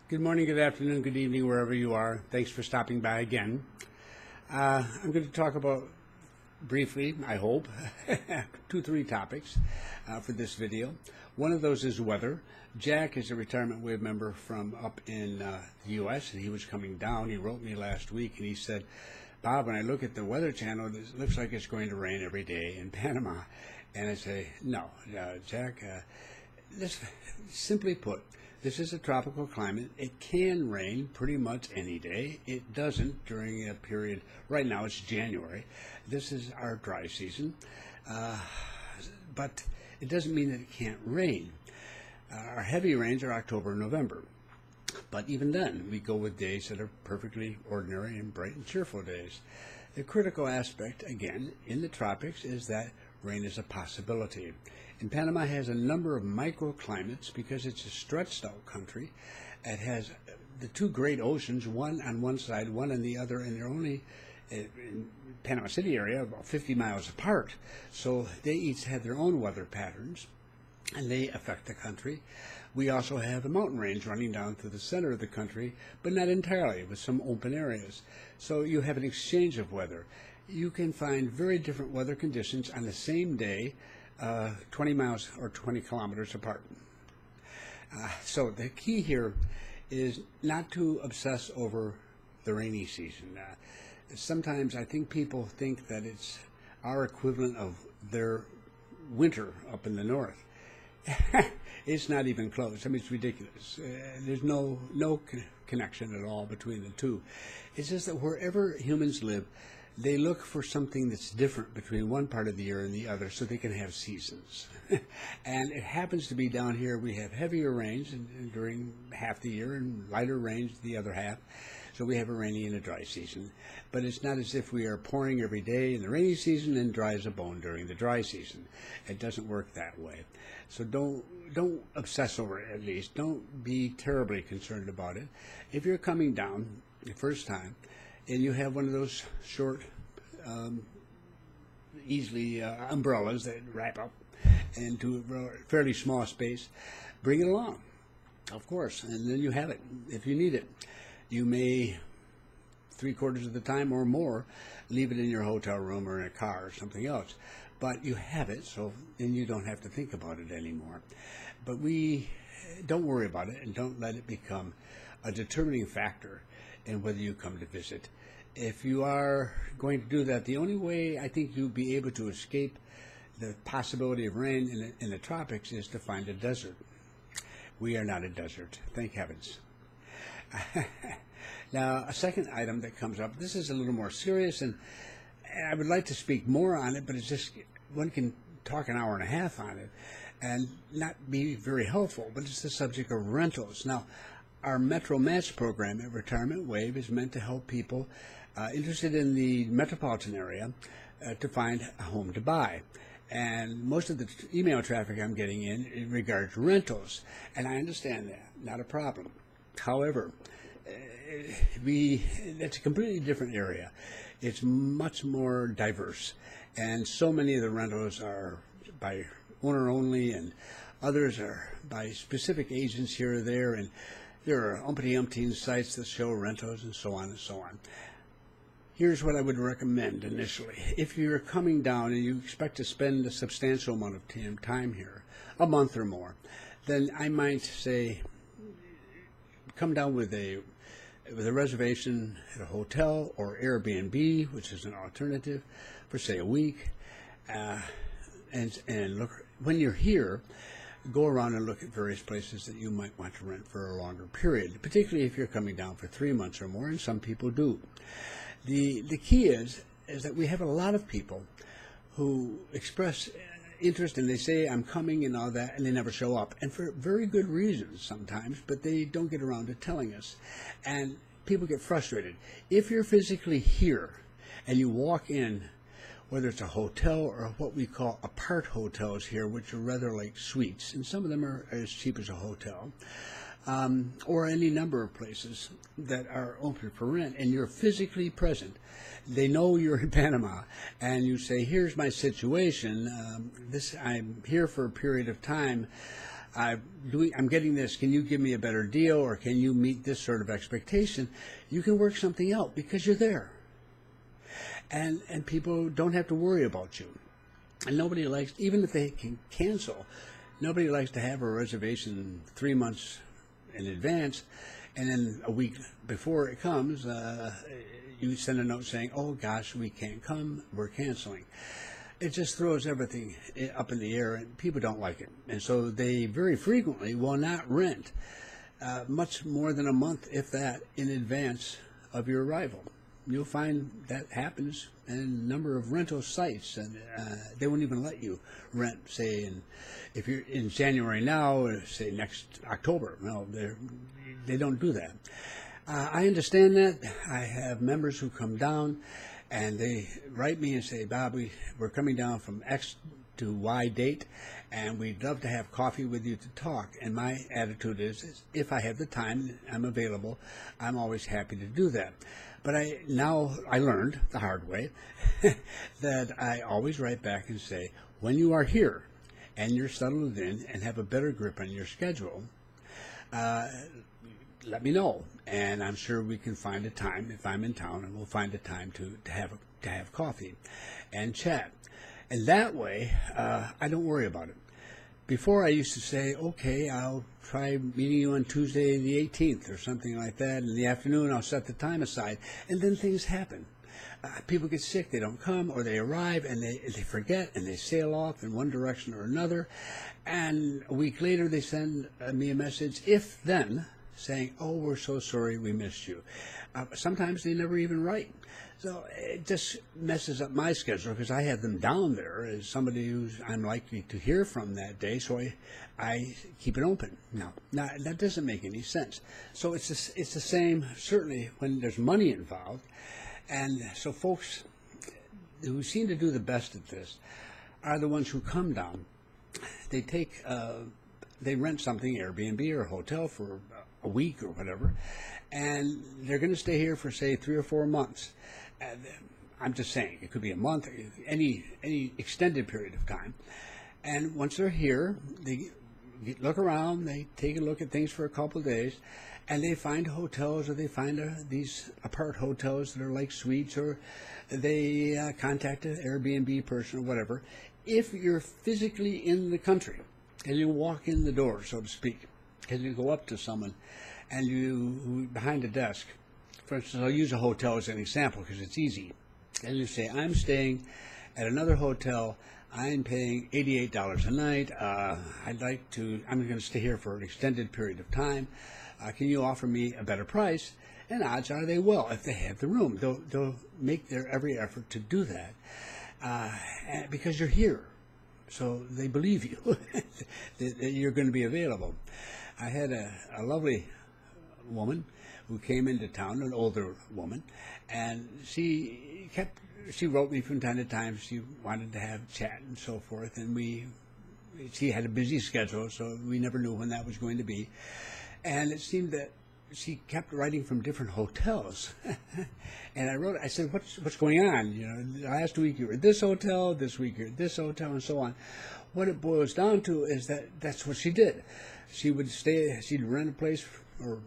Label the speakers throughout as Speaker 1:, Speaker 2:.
Speaker 1: Good morning, good afternoon, good evening, wherever you are. Thanks for stopping by again. I'm going to talk about, briefly, I hope, 2-3 topics for this video. One of those is weather. Jack is a Retirement Wave member from up in the U.S., and he was coming down. He wrote me last week, and he said, Bob, when I look at the Weather Channel, it looks like it's going to rain every day in Panama. And I say, no, Jack, simply put, this is a tropical climate. It can rain pretty much any day. It doesn't during a period. Right now it's January. This is our dry season. But it doesn't mean that it can't rain. Our heavy rains are October and November. But even then, we go with days that are perfectly ordinary and bright and cheerful days. The critical aspect, again, in the tropics is that rain is a possibility. And Panama has a number of microclimates because it's a stretched out country. It has the two great oceans, one on one side, one on the other, and they're only in Panama City area about 50 miles apart. So they each have their own weather patterns, and they affect the country. We also have a mountain range running down through the center of the country, but not entirely, with some open areas. So you have an exchange of weather. You can find very different weather conditions on the same day, 20 miles or 20 kilometers apart. So the key here is not to obsess over the rainy season. Sometimes I think people think that it's our equivalent of their winter up in the north. It's not even close. I mean, it's ridiculous. There's no connection at all between the two. It's just that wherever humans live, they look for something that's different between one part of the year and the other so they can have seasons. And it happens to be down here we have heavier rains during half the year and lighter rains the other half. So we have a rainy and a dry season. But it's not as if we are pouring every day in the rainy season and dry as a bone during the dry season. It doesn't work that way. So don't obsess over it, at least. Don't be terribly concerned about it. If you're coming down the first time, and you have one of those short, easily umbrellas that wrap up into a fairly small space, bring it along, of course, and then you have it if you need it. You may, 3/4 of the time or more, leave it in your hotel room or in a car or something else. But you have it, so then you don't have to think about it anymore. But don't worry about it and don't let it become a determining factor in whether you come to visit. If you are going to do that, the only way I think you'll be able to escape the possibility of rain in the tropics is to find a desert. We are not a desert, thank heavens. Now, a second item that comes up, this is a little more serious, and I would like to speak more on it, but it's just, one can talk an hour and a half on it and not be very helpful, but it's the subject of rentals. Now, our Metro Match program at Retirement Wave is meant to help people interested in the metropolitan area to find a home to buy. And most of the email traffic I'm getting in regards rentals, and I understand that, not a problem. However, it's a completely different area. It's much more diverse, and so many of the rentals are by owner only, and others are by specific agents here or there, and there are umpteen sites that show rentals and so on and so on. Here's what I would recommend initially. If you're coming down and you expect to spend a substantial amount of time here, a month or more, then I might say come down with a reservation at a hotel or Airbnb, which is an alternative, for say a week, and look. When you're here, go around and look at various places that you might want to rent for a longer period, particularly if you're coming down for 3 months or more, and some people do. The key is that we have a lot of people who express interest, and they say, I'm coming and all that, and they never show up, and for very good reasons sometimes, but they don't get around to telling us, and people get frustrated. If you're physically here and you walk in, whether it's a hotel or what we call apart hotels here, which are rather like suites, and some of them are as cheap as a hotel, or any number of places that are open for rent, and you're physically present. They know you're in Panama, and you say, here's my situation. I'm here for a period of time. I'm getting this. Can you give me a better deal, or can you meet this sort of expectation? You can work something out because you're there. And people don't have to worry about you. And nobody likes, even if they can cancel, nobody likes to have a reservation 3 months in advance, and then a week before it comes, you send a note saying, oh gosh, we can't come, we're canceling. It just throws everything up in the air, and people don't like it. And so they very frequently will not rent much more than a month, if that, in advance of your arrival. You'll find that happens in a number of rental sites, and they won't even let you rent, say, if you're in January now, or say next October. No, they don't do that. I understand that. I have members who come down, and they write me and say, Bob, we're coming down from X to Y date, and we'd love to have coffee with you to talk. And my attitude is if I have the time, I'm available, I'm always happy to do that. But I learned the hard way that I always write back and say, when you are here and you're settled in and have a better grip on your schedule, let me know, and I'm sure we can find a time if I'm in town, and we'll find a time to have coffee and chat. And that way, I don't worry about it. Before, I used to say, okay, I'll try meeting you on Tuesday the 18th or something like that. In the afternoon, I'll set the time aside. And then things happen. People get sick, they don't come, or they arrive and they forget, and they sail off in one direction or another. And a week later, they send me a message, if then, saying, oh, we're so sorry we missed you. Sometimes they never even write. So it just messes up my schedule, because I have them down there as somebody who's I'm likely to hear from that day, so I keep it open. No, that doesn't make any sense. So it's the same, certainly, when there's money involved. And so folks who seem to do the best at this are the ones who come down. They they rent something, Airbnb or a hotel, for a week or whatever, and they're going to stay here for, say, 3 or 4 months. I'm just saying, it could be a month, any extended period of time. And once they're here, they look around, they take a look at things for a couple of days, and they find hotels, or they find these apart hotels that are like suites, or they contact an Airbnb person or whatever. If you're physically in the country and you walk in the door, so to speak, and you go up to someone and you behind a desk, for instance, I'll use a hotel as an example because it's easy, and you say, I'm staying at another hotel, I'm paying $88 a night, I'm going to stay here for an extended period of time, can you offer me a better price? And odds are they will, if they have the room. They'll make their every effort to do that, because you're here. So they believe you that you're going to be available. I had a lovely woman who came into town, an older woman, and she wrote me from time to time. She wanted to have chat and so forth, and she had a busy schedule, so we never knew when that was going to be. And it seemed that she kept writing from different hotels. And I said, what's going on? You know, last week you were at this hotel, this week you're at this hotel, and so on. What it boils down to is that's what she did. She would she'd rent a place or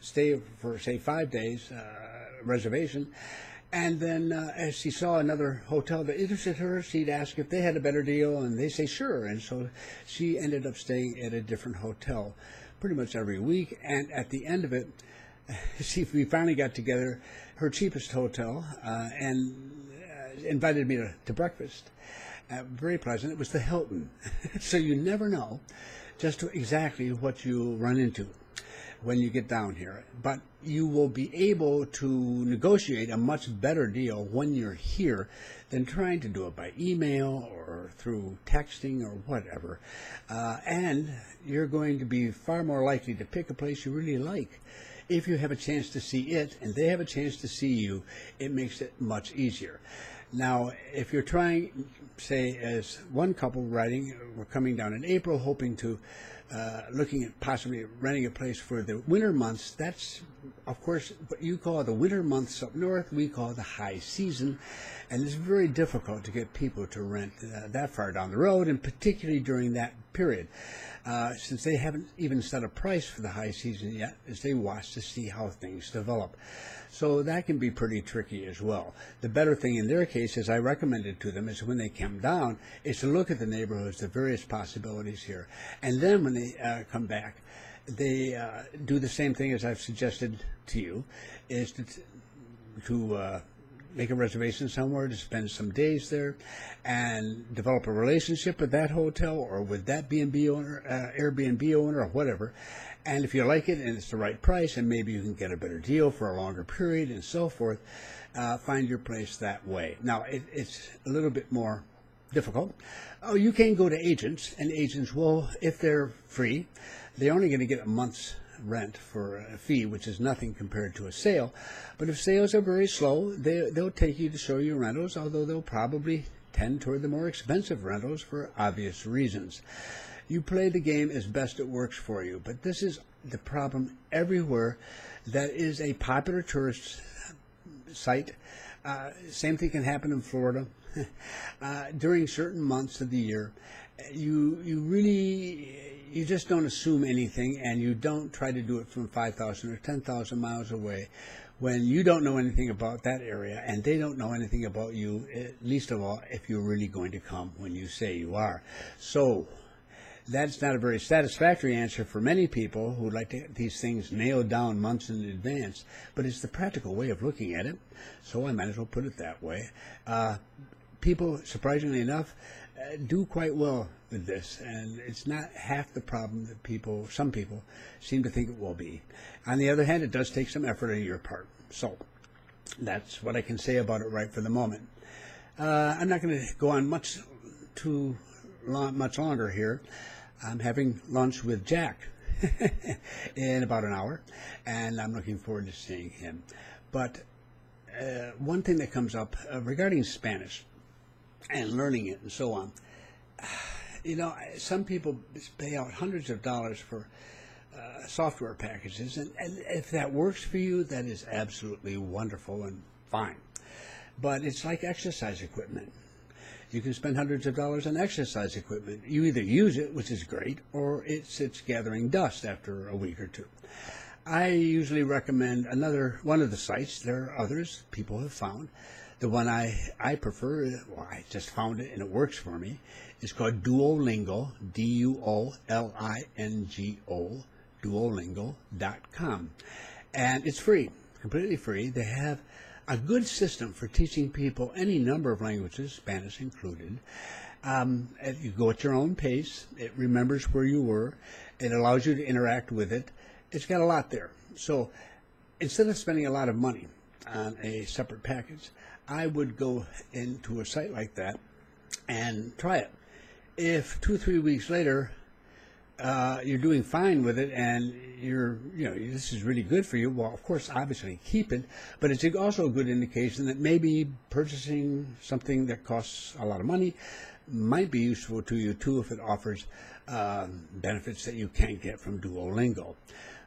Speaker 1: stay for, say, 5 days, reservation, and then as she saw another hotel that interested her, she'd ask if they had a better deal, and they say sure. And so she ended up staying at a different hotel pretty much every week, and at the end of it, we finally got together, her cheapest hotel, and invited me to breakfast. Very pleasant. It was the Hilton. So you never know just exactly what you'll run into when you get down here. But you will be able to negotiate a much better deal when you're here than trying to do it by email or through texting or whatever. And you're going to be far more likely to pick a place you really like. If you have a chance to see it and they have a chance to see you, it makes it much easier. Now, if you're trying, say, as one couple writing, we're coming down in April, hoping to, looking at possibly renting a place for the winter months, that's, of course, what you call the winter months up north, we call the high season, and it's very difficult to get people to rent that far down the road, and particularly during that period. Since they haven't even set a price for the high season yet, as they watch to see how things develop. So that can be pretty tricky as well. The better thing in their case, as I recommended to them, is when they come down, is to look at the neighborhoods, the various possibilities here. And then when they come back, they do the same thing as I've suggested to you, is to make a reservation somewhere to spend some days there and develop a relationship with that hotel or with that B&B owner, Airbnb owner or whatever. And if you like it and it's the right price and maybe you can get a better deal for a longer period and so forth, find your place that way. Now, it's a little bit more difficult. Oh, you can go to agents, and agents will, if they're free, they're only going to get a month's rent for a fee, which is nothing compared to a sale. But if sales are very slow, they'll take you to show you rentals, although they'll probably tend toward the more expensive rentals for obvious reasons. You play the game as best it works for you, but this is the problem everywhere that is a popular tourist site. Same thing can happen in Florida. During certain months of the year, you just don't assume anything, and you don't try to do it from 5,000 or 10,000 miles away when you don't know anything about that area and they don't know anything about you, least of all if you're really going to come when you say you are. So that's not a very satisfactory answer for many people who like to get these things nailed down months in advance, but it's the practical way of looking at it, so I might as well put it that way. People, surprisingly enough, do quite well with this, and it's not half the problem that some people seem to think it will be. On the other hand, it does take some effort on your part. So that's what I can say about it right for the moment. I'm not going to go on much longer here. I'm having lunch with Jack in about an hour, and I'm looking forward to seeing him. But one thing that comes up regarding Spanish and learning it and so on, some people pay out hundreds of dollars for software packages, and if that works for you, that is absolutely wonderful and fine. But it's like exercise equipment. You can spend hundreds of dollars on exercise equipment. You either use it, which is great, or it sits gathering dust after a week or two. I usually recommend one of the sites. There are others people have found. The one I prefer, I just found it and it works for me, is called Duolingo, Duolingo, Duolingo.com. And it's free, completely free. They have a good system for teaching people any number of languages, Spanish included. You go at your own pace. It remembers where you were. It allows you to interact with it. It's got a lot there. So instead of spending a lot of money on a separate package, I would go into a site like that and try it. If 2 or 3 weeks later you're doing fine with it and this is really good for you, well, of course, obviously keep it, but it's also a good indication that maybe purchasing something that costs a lot of money might be useful to you too if it offers benefits that you can't get from Duolingo.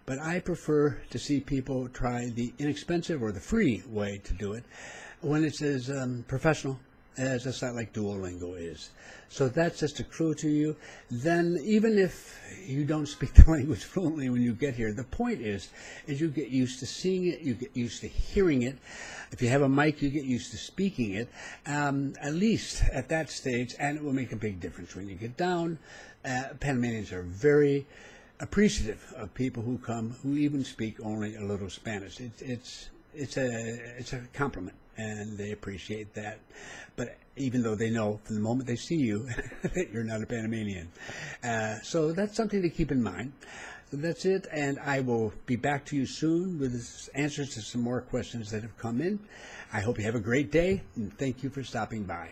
Speaker 1: But I prefer to see people try the inexpensive or the free way to do it when it's as professional as a site like Duolingo is. So that's just a clue to you. Then even if you don't speak the language fluently when you get here, the point is you get used to seeing it, you get used to hearing it. If you have a mic, you get used to speaking it, at least at that stage, and it will make a big difference when you get down. Panamanians are very appreciative of people who come who even speak only a little Spanish. It's a compliment, and they appreciate that. But even though they know from the moment they see you that you're not a Panamanian. So that's something to keep in mind. So that's it, and I will be back to you soon with answers to some more questions that have come in. I hope you have a great day, and thank you for stopping by.